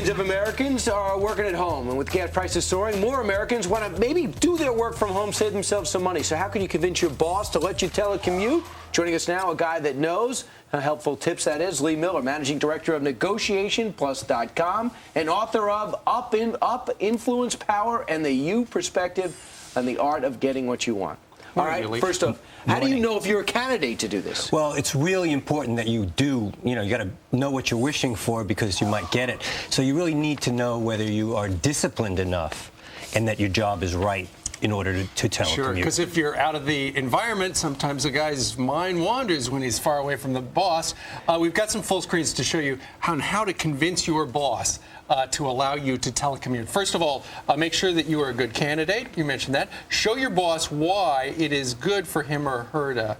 Millions of Americans are working at home, and with gas prices soaring, more Americans want to maybe do their work from home, save themselves some money. So how can you convince your boss to let you telecommute? Joining us now, a guy that knows helpful tips, that is, Lee Miller, Managing Director of NegotiationPlus.com and author of Up Influence Power and the You Perspective on the Art of Getting What You Want. All right, first off, how do you know if you're a candidate to do this? Well, it's really important that you do, you got to know what you're wishing for because you might get it. So you really need to know whether you are disciplined enough and that your job is right in order to telecommute. Sure, because if you're out of the environment, sometimes a guy's mind wanders when he's far away from the boss. We've got some full screens to show you how to convince your boss to allow you to telecommute. First of all, make sure that you are a good candidate. You mentioned that. Show your boss why it is good for him or her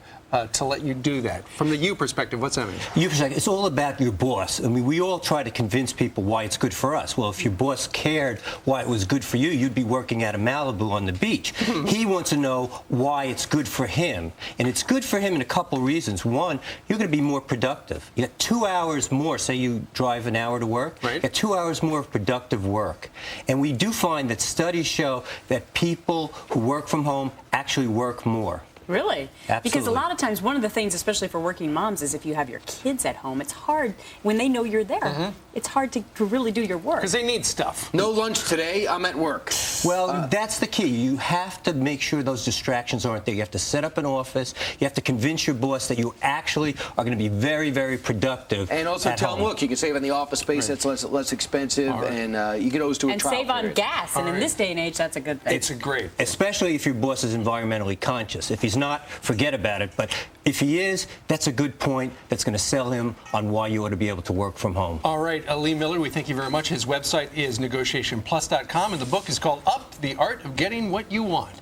to let you do that. From the you perspective, what's that mean? You perspective, it's all about your boss. I mean, we all try to convince people why it's good for us. Well, if your boss cared why it was good for you, you'd be working out of Malibu on the beach. He wants to know why it's good for him. And it's good for him in a couple reasons. One, you're going to be more productive. You got 2 hours more. Say you drive an hour to work. Right. You got 2 hours more of productive work. And we do find that studies show that people who work from home actually work more. Really? Absolutely. Because a lot of times, one of the things, especially for working moms, is if you have your kids at home, it's hard when they know you're there. It's hard to really do your work. Because they need stuff. No lunch today, I'm at work. Well, that's the key. You have to make sure those distractions aren't there. You have to set up an office. You have to convince your boss that you actually are going to be very, very productive. And also tell them, look, you can save on the office space. That's less expensive, and you can always do a trial save on period. gas. And in this day and age, that's a good thing. It's a great. Especially if your boss is environmentally conscious. If he's not, forget about it. But if he is, that's a good point. That's going to sell him on why you ought to be able to work from home. All right, Lee Miller, we thank you very much. His website is NegotiationPlus.com, and the book is called Up, the Art of Getting What You Want.